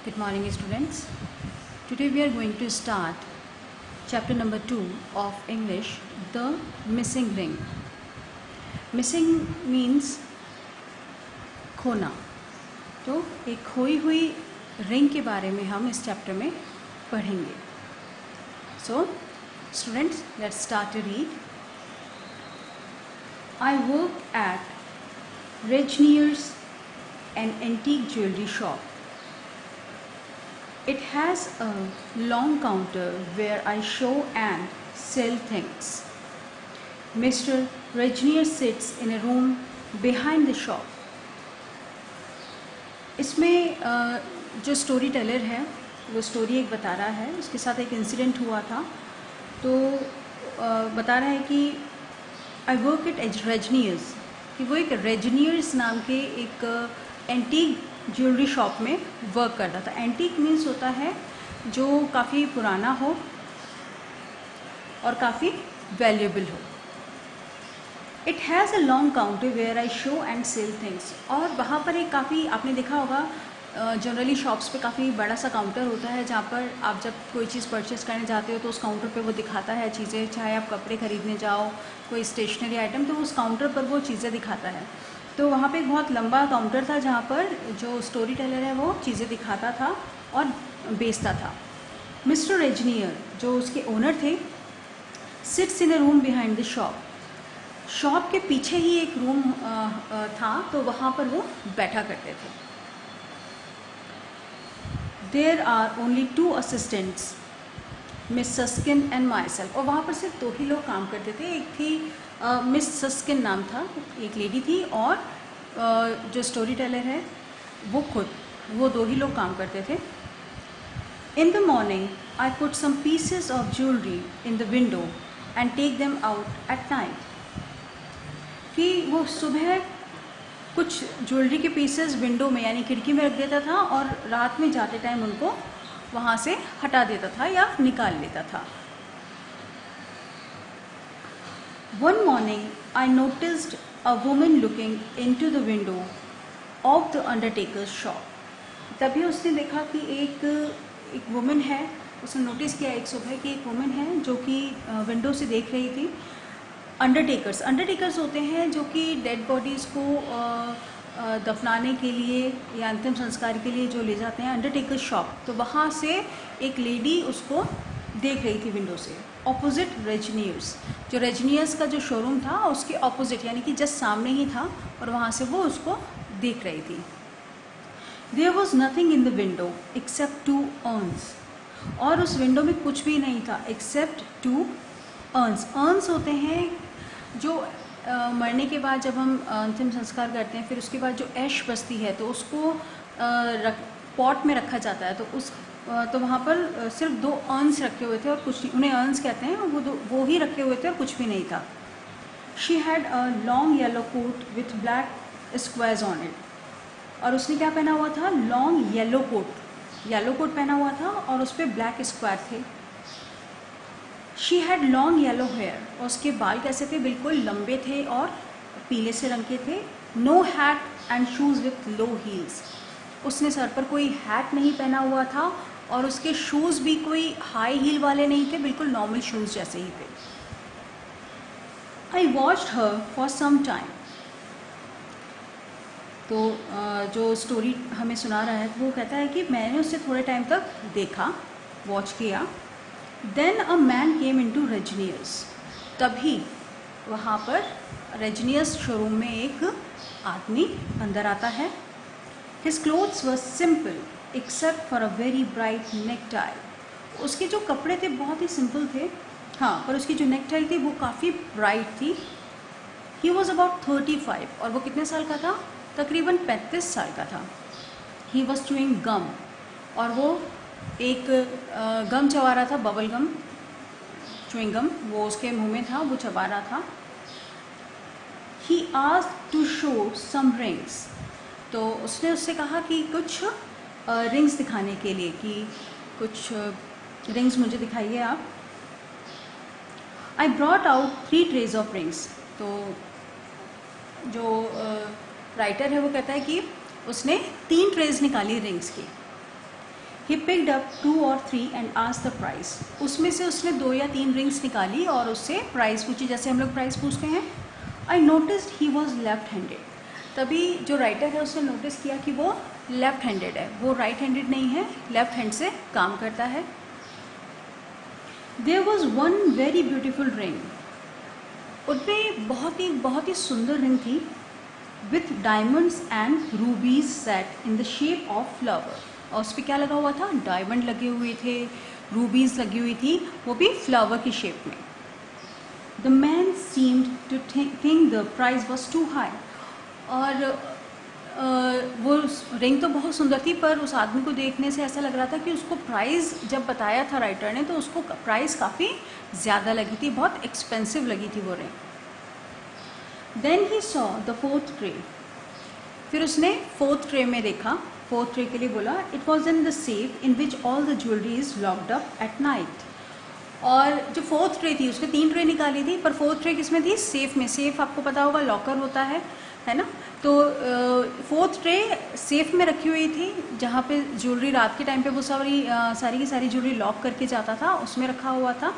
Good morning, students. Today we are going to start chapter number 2 of English, The Missing Ring. Missing means खोना. तो एक खोई हुई ring के बारे में हम इस चैप्टर में पढ़ेंगे. So, students, let's start to read. I work at Regnier's, an antique jewelry shop. It has a long counter where I show and sell things. Mr. Regnier sits in a room behind the shop. इसमें जो story teller है वो story एक बता रहा है. उसके साथ एक इंसिडेंट हुआ था. तो बता रहा है कि आई वर्क एट रेजनियर्स, कि वो एक रेजनियर्स नाम के एक एंटीक ज्वेलरी शॉप में वर्क करता था. एंटीक मीन्स होता है जो काफ़ी पुराना हो और काफ़ी वैल्यूएबल हो. It has a long counter where I show and sell things. और वहाँ पर एक काफ़ी, आपने देखा होगा जनरली शॉप्स पे काफ़ी बड़ा सा काउंटर होता है जहाँ पर आप जब कोई चीज़ परचेज़ करने जाते हो तो उस काउंटर पे वो दिखाता है चीज़ें. चाहे आप कपड़े ख़रीदने जाओ, कोई स्टेशनरी आइटम, तो उस काउंटर पर वो चीज़ें दिखाता है. तो वहाँ पे एक बहुत लंबा काउंटर था जहाँ पर जो स्टोरी टेलर है वो चीज़ें दिखाता था और बेचता था. मिस्टर रेजनियर, जो उसके ओनर थे, sits in a room behind the shop. Shop के पीछे ही एक रूम था, तो वहाँ पर वो बैठा करते थे. There are only 2 assistants, Miss Saskin and myself. और वहाँ पर सिर्फ 2 ही लोग काम करते थे. एक थी मिस सस्किन नाम था, एक लेडी थी, और जो स्टोरी टेलर है वो खुद, वो 2 ही लोग काम करते थे. In the morning I put some pieces of jewellery in the window and take them out at night. कि वो सुबह कुछ ज्वेलरी के पीसेस विंडो में यानी खिड़की में रख देता था और रात में जाते टाइम उनको वहाँ से हटा देता था या निकाल लेता था. One morning, I noticed a woman looking into the window of the undertaker's shop. तभी उसने देखा कि एक वुमन है. उसने नोटिस किया एक सुबह कि एक वुमन है जो कि विंडो से देख रही थी. अंडरटेकर्स होते हैं जो कि डेड बॉडीज़ को दफनाने के लिए या अंतिम संस्कार के लिए जो ले जाते हैं. अंडरटेकर्स शॉप, तो वहाँ से एक लेडी उसको देख रही थी विंडो से, ऑपोजिट रेजनियर्स. जो रेजनियर्स का जो शोरूम था उसके ऑपोजिट, यानी कि जस्ट सामने ही था, और वहाँ से वो उसको देख रही थी. There was nothing in the window except 2 urns. और उस विंडो में कुछ भी नहीं था एक्सेप्ट 2 अर्न्स. अर्न्स होते हैं जो मरने के बाद जब हम अंतिम संस्कार करते हैं, फिर उसके बाद जो ऐश बचती है तो उसको पॉट में रखा जाता है. तो वहाँ पर सिर्फ 2 अर्न्स रखे हुए थे और कुछ नहीं. उन्हें अर्न्स कहते हैं. वो ही रखे हुए थे और कुछ भी नहीं था. She had a long yellow coat with black squares on it. और उसने क्या पहना हुआ था? लॉन्ग येलो कोट पहना हुआ था और उस पर ब्लैक स्क्वायर थे. She had long yellow hair. और उसके बाल कैसे थे? बिल्कुल लंबे थे और पीले से रंग के थे. No hat and shoes with low heels. उसने सर पर कोई हैट नहीं पहना हुआ था और उसके शूज़ भी कोई हाई हील वाले नहीं थे, बिल्कुल नॉर्मल शूज़ जैसे ही थे. I watched her for some time. तो जो स्टोरी हमें सुना रहा है वो कहता है कि मैंने उससे थोड़े टाइम तक देखा, वॉच किया. Then a man came into Regnier's. तभी वहाँ पर रेजनियर्स शोरूम में एक आदमी अंदर आता है. His clothes were simple except for a very bright necktie. उसके जो कपड़े थे बहुत ही सिंपल थे, हाँ, पर उसकी जो नेकटाई थी वो काफ़ी ब्राइट थी. He was about 35. और वो कितने साल का था? तकरीबन 35 साल का था. He was chewing gum. और वो एक गम चबा रहा था, बबल गम, च्युइंग गम, वो उसके मुंह में था, वो चबा रहा था. He asked to show some rings. तो उसने उससे कहा कि कुछ रिंग्स दिखाने के लिए, कि कुछ रिंग्स मुझे दिखाइए आप. I brought out 3 trays of rings. तो जो राइटर है वो कहता है कि उसने 3 ट्रेज निकाली रिंग्स की. He picked up 2 or 3 and asked the price. उसमें से उसने 2 या 3 रिंग्स निकाली और उससे प्राइस पूछी, जैसे हम लोग प्राइस पूछते हैं। I noticed he was left handed. तभी जो राइटर है उसने नोटिस किया कि वो लेफ्ट हैंडेड है, वो राइट हैंडेड नहीं है, लेफ्ट हैंड से काम करता है। There was one very beautiful ring. उनमें बहुत ही सुंदर रिंग थी, with diamonds and rubies set in the shape of flower. और उस पर क्या लगा हुआ था? डायमंड लगे हुए थे, रूबीज लगी हुई थी, वो भी फ्लावर की शेप में। The man seemed to think the price was too high. और वो रिंग तो बहुत सुंदर थी, पर उस आदमी को देखने से ऐसा लग रहा था कि उसको प्राइस जब बताया था राइटर ने, तो उसको प्राइस काफ़ी ज़्यादा लगी थी, बहुत एक्सपेंसिव लगी थी वो ring. Then he saw the 4th tray. फिर उसने 4th ट्रे में देखा। 4th ट्रे के लिए बोला, it was in the safe in which all the jewellery is locked up at night. और जो 4th ट्रे थी, उसने 3 ट्रे निकाली थी, पर 4th ट्रे किस में थी? सेफ में। सेफ आपको पता होगा लॉकर होता है ना। तो 4th ट्रे सेफ में रखी हुई थी, जहाँ पे ज्वेलरी रात के टाइम पे वो सारी की सारी ज्वेलरी लॉक करके जाता था, उसमें रखा हुआ था।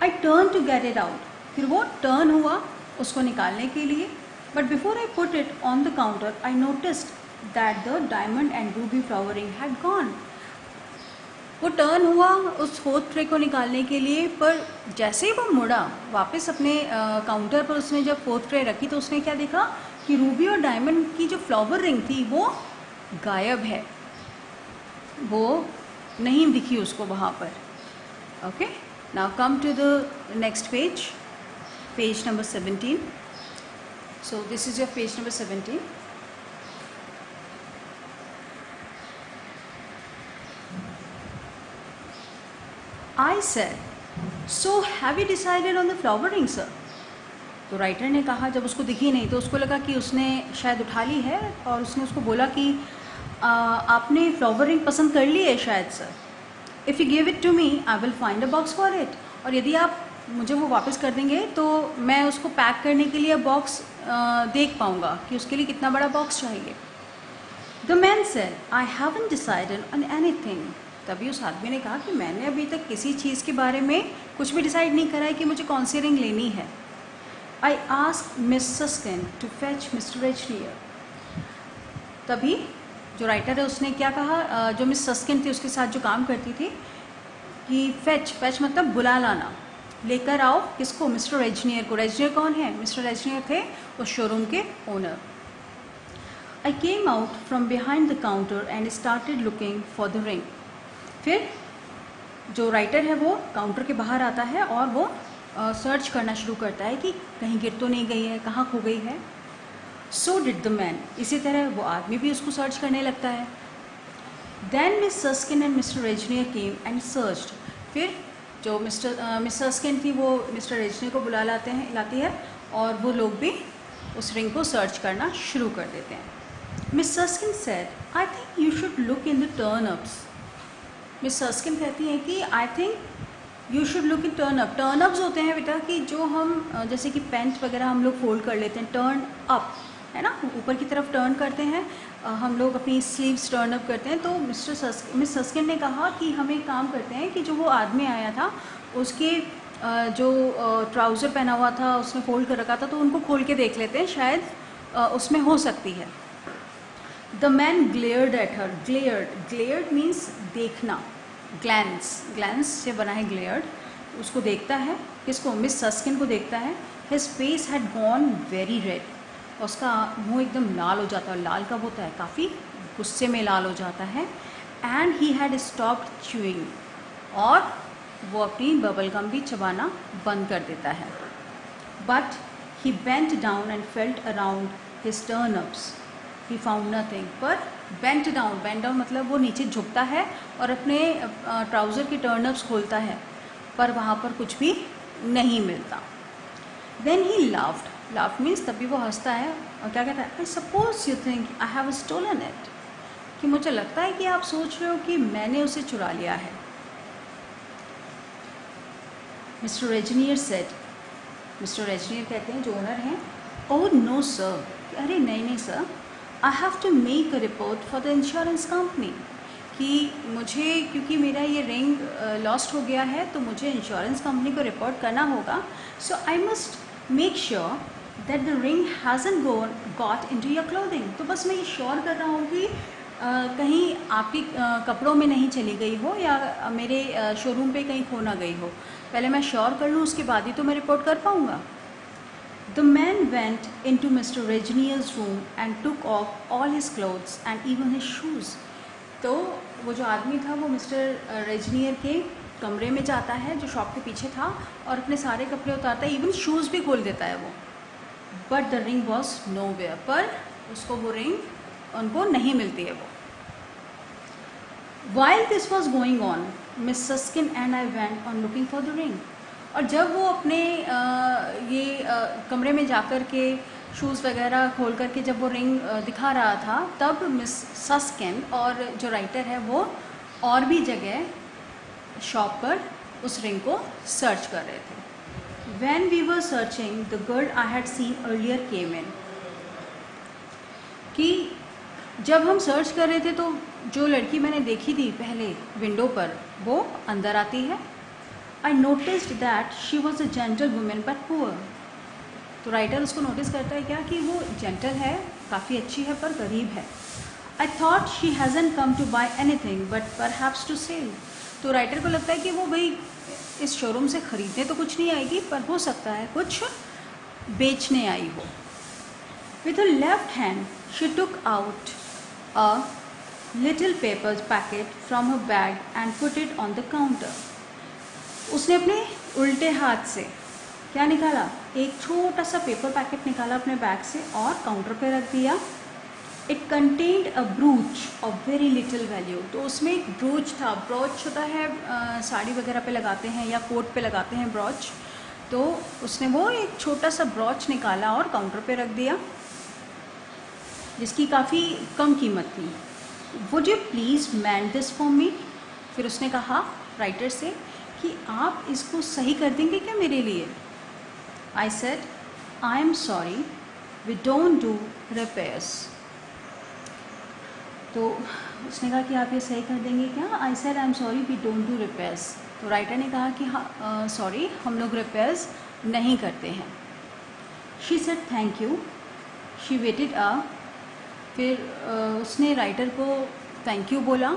I turn to get it out. फिर वो टर्न हुआ उसको निकालने के लिए, but before I put it on the counter I noticed that the diamond and ruby flowering had gone. वो टर्न हुआ उस 4th ट्रे को निकालने के लिए, पर जैसे ही वो मुड़ा वापस अपने काउंटर पर, उसने जब 4th ट्रे रखी तो उसने क्या देखा कि रूबी और डायमंड की जो फ्लावर रिंग थी वो गायब है, वो नहीं दिखी उसको वहाँ पर। Okay, now come to the next page, page number 17। So this is your page number 17। I said, so have you decided on the flower ring, sir? तो राइटर ने कहा, जब उसको दिखी नहीं तो उसको लगा कि उसने शायद उठा ली है, और उसने उसको बोला कि आपने फ्लावर रिंग पसंद कर ली है शायद sir. If you give it to me I will find a box for it. और यदि आप मुझे वो वापस कर देंगे तो मैं उसको पैक करने के लिए बॉक्स देख पाऊँगा कि उसके लिए कितना बड़ा बॉक्स चाहिए। The man said, I haven't decided on anything. तभी उस आदमी ने कहा कि मैंने अभी तक किसी चीज़ के बारे में कुछ भी डिसाइड नहीं करा है कि मुझे कौन सी रिंग लेनी है। I asked Miss Saskin to fetch Mr Regnier. तभी जो राइटर है उसने क्या कहा, जो मिस सस्किन थी उसके साथ जो काम करती थी, कि फेच मतलब बुला लाना, लेकर आओ किसको? मिस्टर एजनियर को। एजनियर कौन है? मिस्टर एजनियर थे उस शोरूम के owner. I came out from behind the counter and started looking for the ring. फिर जो राइटर है वो काउंटर के बाहर आता है और वो सर्च करना शुरू करता है कि कहीं गिर तो नहीं गई है, कहाँ खो गई है। So did the man. इसी तरह वो आदमी भी उसको सर्च करने लगता है। Then Miss Saskin and Mr Regnier came and searched. फिर जो मिस सस्किन थी वो मिस्टर एजनियर को लाती है और वो लोग भी उस रिंग को सर्च करना शुरू कर देते हैं। Miss Saskin said, I think you should look in the turnups. Miss Saskin कहती हैं कि I think you should look in turnup. Turnups होते हैं बेटा कि जो हम जैसे कि पेंट वगैरह हम लोग फोल्ड कर लेते हैं, टर्न अप है ना, ऊपर की तरफ टर्न करते हैं, हम लोग अपनी स्लीव्स टर्न अप करते हैं। तो मिस सस्किन ने कहा कि हम एक काम करते हैं कि जो वो आदमी आया था उसके जो ट्राउज़र पहना हुआ था उसने फोल्ड कर रखा था, तो उनको खोल के देख लेते हैं, शायद उसमें हो सकती है। The man glared at her. Glared means देखना, ग्लैंस से बना है ग्लेयर्ड। उसको देखता है, किसको? मिस सस्किन को देखता है। His face had gone very red. उसका मुंह एकदम लाल हो जाता है। लाल कब होता है? काफ़ी गुस्से में लाल हो जाता है। And he had stopped chewing. और वो अपनी बबल गम भी चबाना बंद कर देता है। But he bent down and felt around his turnups. He found nothing. पर बेंट डाउन मतलब वो नीचे झुकता है और अपने ट्राउज़र के टर्नअप्स खोलता है, पर वहाँ पर कुछ भी नहीं मिलता। देन ही लाफ्ड मीन्स तभी वो हंसता है और क्या कहता है? I suppose you think I have stolen it. कि मुझे लगता है कि आप सोच रहे हो कि मैंने उसे चुरा लिया है। Mr Regnier said. Mr Regnier कहते हैं, जो ओनर हैं, ओह नो सर। अरे नहीं sir, I have to make a report for the insurance company. कि मुझे, क्योंकि मेरा ये रिंग लॉस्ट हो गया है तो मुझे इंश्योरेंस कंपनी को रिपोर्ट करना होगा, so I must make sure that the ring hasn't got into your clothing. तो बस मैं ये श्योर कर रहा हूँ कि कहीं आपके कपड़ों में नहीं चली गई हो या मेरे शोरूम पे कहीं खो ना गई हो। पहले मैं श्योर कर लूँ, उसके बाद ही तो मैं रिपोर्ट कर पाऊँगा। The man went into Mr. Rajnier's room and took off all his clothes and even his shoes. तो वो जो आदमी था वो मिस्टर रेजनियर के कमरे में जाता है जो शॉप के पीछे था और अपने सारे कपड़े उतारता है, इवन शूज़ भी खोल देता है वो। But the ring was nowhere, पर उसको वो रिंग उनको नहीं मिलती है वो। While this was going on, Miss Suskin and I went on looking for the ring. और जब वो अपने कमरे में जाकर के शूज़ वगैरह खोल करके जब वो रिंग दिखा रहा था, तब मिस सस्किन और जो राइटर है वो और भी जगह शॉप पर उस रिंग को सर्च कर रहे थे। When we were searching, the girl I had seen earlier came in. कि जब हम सर्च कर रहे थे तो जो लड़की मैंने देखी थी पहले विंडो पर वो अंदर आती है। I noticed that she was a gentlewoman but poor. तो राइटर उसको नोटिस करता है क्या कि वो जेंटल है, काफ़ी अच्छी है पर गरीब है। I thought she hasn't come to buy anything but perhaps to sell. तो राइटर को लगता है कि वो भाई इस शोरूम से ख़रीदने तो कुछ नहीं आएगी, पर हो सकता है कुछ बेचने आई हो। With her left hand, she took out a little paper packet from her bag and put it on the counter. उसने अपने उल्टे हाथ से क्या निकाला, एक छोटा सा पेपर पैकेट निकाला अपने बैग से और काउंटर पे रख दिया। It contained a ब्रूच of very little value. तो उसमें एक ब्रूच था, ब्रॉच होता है साड़ी वगैरह पे लगाते हैं या कोट पे लगाते हैं ब्रॉच, तो उसने वो एक छोटा सा ब्रॉच निकाला और काउंटर पे रख दिया जिसकी काफ़ी कम कीमत थी। Would you please mend this for me? फिर उसने कहा राइटर से कि आप इसको सही कर देंगे क्या मेरे लिए? I said I am sorry we don't do repairs. तो उसने कहा कि आप ये सही कर देंगे क्या? I said I am sorry we don't do repairs. तो राइटर ने कहा कि हाँ सॉरी, हम लोग रिपेयर्स नहीं करते हैं। She said thank you. She weighted फिर उसने राइटर को थैंक यू बोला